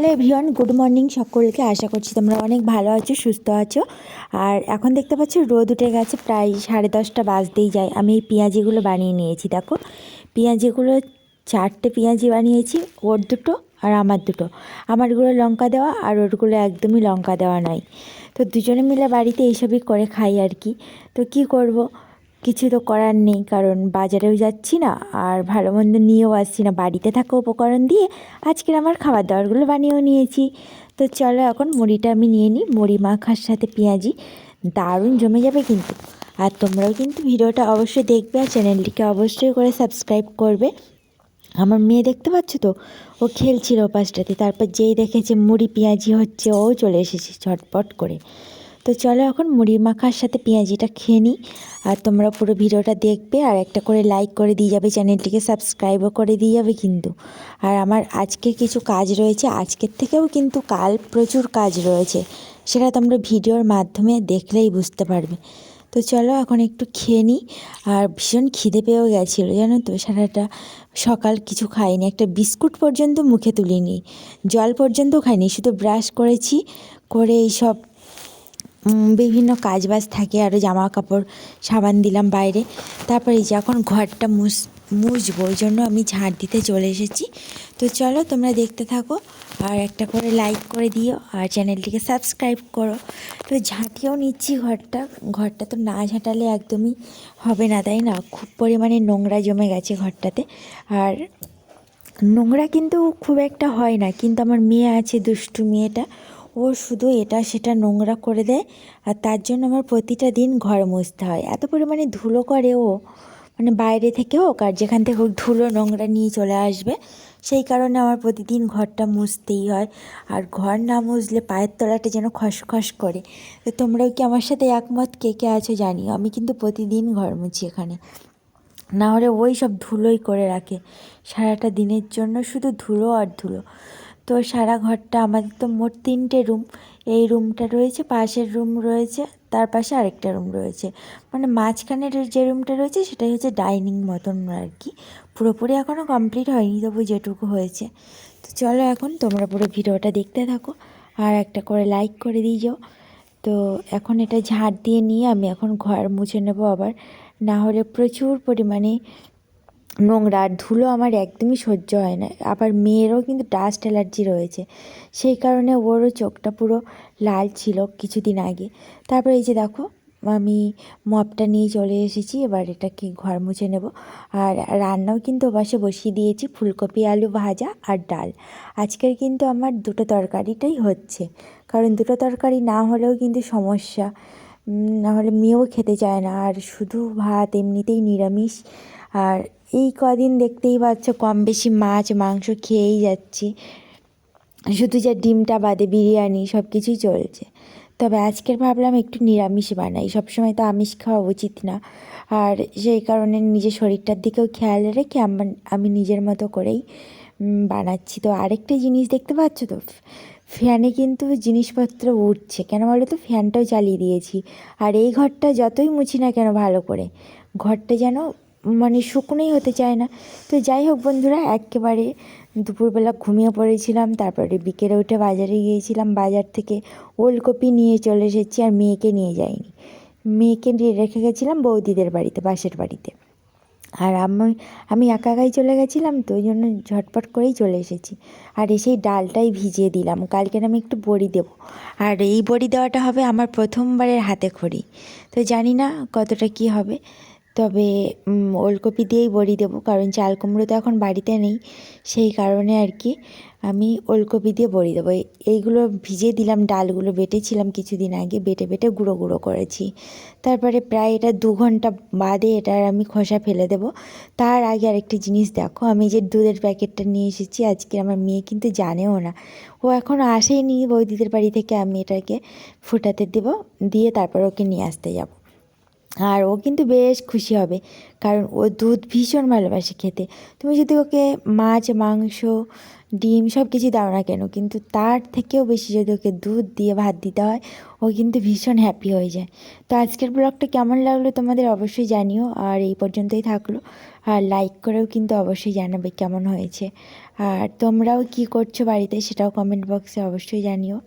Hello everyone, good morning সকলকে। আশা করছি তোমরা অনেক ভালো আছো, সুস্থ আছো। আর এখন দেখতে পাচ্ছ রোদ উঠে গেছে, প্রায় 10:30 বাজতেই যায়। আমি এই পেঁয়াজিগুলো বানিয়ে নিয়েছি। দেখো, পেঁয়াজিগুলো 4টে পেঁয়াজি বানিয়েছি, ওর দুটো আর আমার দুটো। আমারগুলো লঙ্কা দেওয়া আর ওরগুলো একদমই লঙ্কা দেওয়া নয়। তো দুজনে মিলে বাড়িতে এইসবই করে খাই আর কি। তো কি করব, কিছু তো করার নেই, কারণ বাজারেও যাচ্ছি না আর ভালো মন্দ নিয়েও আসছি না। বাড়িতে থাকা উপকরণ দিয়ে আজকের আমার খাবার দাবারগুলো বানিয়েও নিয়েছি। তো চলো এখন মুড়িটা আমি নিয়ে নিই। মুড়ি মাখার সাথে পেঁয়াজি দারুণ জমে যাবে কিন্তু। আর তোমরাও কিন্তু ভিডিওটা অবশ্যই দেখবে আর চ্যানেলটিকে অবশ্যই করে সাবস্ক্রাইব করবে। আমার মেয়ে দেখতে পাচ্ছ তো, ও খেলছিল পাশটাতে, তারপর যেই দেখেছে মুড়ি পেঁয়াজি হচ্ছে, ও চলে এসেছে ঝটপট করে। তো চলো এখন মুড়ি মাখার সাথে পেঁয়াজিটা খেয়ে নিই। আর তোমরা পুরো ভিডিওটা দেখবে আর একটা করে লাইক করে দিয়ে যাবে, চ্যানেলটিকে সাবস্ক্রাইবও করে দিয়ে যাবে কিন্তু। আর আমার আজকে কিছু কাজ রয়েছে, আজকের থেকেও কিন্তু কাল প্রচুর কাজ রয়েছে, সেটা তোমরা ভিডিওর মাধ্যমে দেখলেই বুঝতে পারবে। তো চলো এখন একটু খেয়ে নিই। আর ভীষণ খিদে পেয়েও গেছিলো জানো তো, সারাটা সকাল কিছু খাইনি, একটা বিস্কুট পর্যন্ত মুখে তুলিনি, জল পর্যন্ত খাইনি, শুধু ব্রাশ করেছি, করে এইসব বিভিন্ন কাজবাজ থাকে, আরও জামা কাপড় সাবান দিলাম বাইরে। তারপরে এই যে এখন ঘরটা মুছবো, ওই জন্য আমি ঝাড় দিতে চলে এসেছি। তো চলো তোমরা দেখতে থাকো আর একটা করে লাইক করে দিও আর চ্যানেলটিকে সাবস্ক্রাইব করো। তো ঝাঁটিয়েও নিচ্ছি ঘরটা তো না ঝাঁটালে একদমই হবে না, তাই না? খুব পরিমাণে নোংরা জমে গেছে ঘরটাতে। আর নোংরা কিন্তু খুব একটা হয় না, কিন্তু আমার মেয়ে আছে, দুষ্টু মেয়েটা, ও শুধু এটা সেটা নোংরা করে দেয়। আর তার জন্য আমার প্রতিটা দিন ঘর মুছতে হয়। এত পরিমাণে ধুলো করে ও, মানে বাইরে থেকে হোক আর যেখান থেকে হোক ধুলো নোংরা নিয়ে চলে আসবে, সেই কারণে আমার প্রতিদিন ঘরটা মুছতেই হয়। আর ঘর না মুছলে পায়ের তলাটা যেন খসখস করে। তো তোমরাও কি আমার সাথে একমত? কে কে আছো জানিও। আমি কিন্তু প্রতিদিন ঘর মুছি এখানে, না হলে ওই সব ধুলোই করে রাখে সারাটা দিনের জন্য, শুধু ধুলো আর ধুলো। তো সারা ঘরটা, আমাদের তো মোট 3টে রুম, এই রুমটা রয়েছে, পাশের রুম রয়েছে, তার পাশে আরেকটা রুম রয়েছে, মানে মাঝখানের যে রুমটা রয়েছে সেটাই হচ্ছে ডাইনিং মতন আর কি। পুরোপুরি এখনও কমপ্লিট হয়নি, তবু যেটুকু হয়েছে। তো চলো এখন তোমরা পুরো ভিডিওটা দেখতে থাকো আর একটা করে লাইক করে দিয়ে যাও। তো এখন এটা ঝাড় দিয়ে নিয়ে আমি এখন ঘর মুছে নেবো আবার, না হলে প্রচুর পরিমাণে নোংরা আর ধুলো আমার একদমই সহ্য হয় না। আবার মেয়েরও কিন্তু ডাস্ট অ্যালার্জি রয়েছে, সেই কারণে ওরও চোখটা পুরো লাল ছিল কিছুদিন আগে। তারপর এই যে দেখো, আমি মপটা নিয়ে চলে এসেছি, এবার এটাকে ঘর মুছে নেব। আর রান্নাও কিন্তু ওপাশে বসিয়ে দিয়েছি, ফুলকপি আলু ভাজা আর ডাল। আজকের কিন্তু আমার দুটো তরকারিটাই হচ্ছে, কারণ দুটো তরকারি না হলেও কিন্তু সমস্যা, না হলে মেয়েও খেতে চায় না। আর শুধু ভাত এমনিতেই নিরামিষ। আর এই কদিন দেখতেই পাচ্ছ কম বেশি মাছ মাংস খেয়েই যাচ্ছি, শুধু যা ডিমটা বাদে বিরিয়ানি সব কিছুই চলছে। তবে আজকের ভাবলাম একটু নিরামিষ বানাই, সবসময় তো আমিষ খাওয়া উচিত না। আর সেই কারণে নিজের শরীরটার দিকেও খেয়াল রেখে আমি নিজের মতো করেই বানাচ্ছি। তো আরেকটা জিনিস দেখতে পাচ্ছ তো, ফ্যানে কিন্তু জিনিসপত্র উঠছে কেন বলো তো, ফ্যানটাও চালিয়ে দিয়েছি। আর এই ঘরটা যতই মুছি না কেন ভালো করে, ঘরটা যেন মানে শুকনোই হতে চায় না। তো যাই হোক বন্ধুরা, একেবারে দুপুরবেলা ঘুমিয়ে পড়েছিলাম, তারপরে বিকেলে উঠে বাজারে গিয়েছিলাম, বাজার থেকে ওলকপি নিয়ে চলে এসেছি। আর মেয়েকে নিয়ে যাইনি, মেয়েকে রেখে গেছিলাম বৌদিদের বাড়িতে, পাশের বাড়িতে। আর আমি একা একাই চলে গেছিলাম, তো ওই জন্য ঝটপট করেই চলে এসেছি। আর এসেই ডালটাই ভিজিয়ে দিলাম, কালকের আমি একটু বড়ি দেবো। আর এই বড়ি দেওয়াটা হবে আমার প্রথমবারের হাতে খড়ি, তো জানি না কতটা কি হবে। তবে ওলকপি দিয়েই বড়ি দেবো, কারণ চাল কুমড়ো তো এখন বাড়িতে নেই, সেই কারণে আর কি আমি ওলকপি দিয়ে বড়ি দেবো। এইগুলো ভিজিয়ে দিলাম, ডালগুলো বেটেছিলাম কিছুদিন আগে, বেটে বেটে গুঁড়ো গুঁড়ো করেছি। তারপরে প্রায় এটা 2 ঘন্টা বাদে এটার আমি খোসা ফেলে দেবো। তার আগে আরেকটি জিনিস দেখো, আমি যে দুধের প্যাকেটটা নিয়ে এসেছি আজকে, আমার মেয়ে কিন্তু জানেও না, ও এখনও আসেনি বৌদিদের বাড়ি থেকে। আমি এটাকে ফুটাতে দেবো, দিয়ে তারপর ওকে নিয়ে আসতে যাব। আর ও কিন্তু বেশ খুশি হবে, কারণ ও দুধ ভীষণ ভালোবাসে খেতে। তুমি যদি ওকে মাছ মাংস ডিম সব কিছু দাও না কেন, কিন্তু তার থেকেও বেশি যদি ওকে দুধ দিয়ে ভাত দিতে হয়, ও কিন্তু ভীষণ হ্যাপি হয়ে যায়। তো আজকের ব্লগটা কেমন লাগলো তোমাদের অবশ্যই জানিও, আর এই পর্যন্তই থাকলো। আর লাইক করেও কিন্তু অবশ্যই জানাবে কেমন হয়েছে, আর তোমরাও কি করছো বাড়িতে সেটাও কমেন্ট বক্সে অবশ্যই জানিও।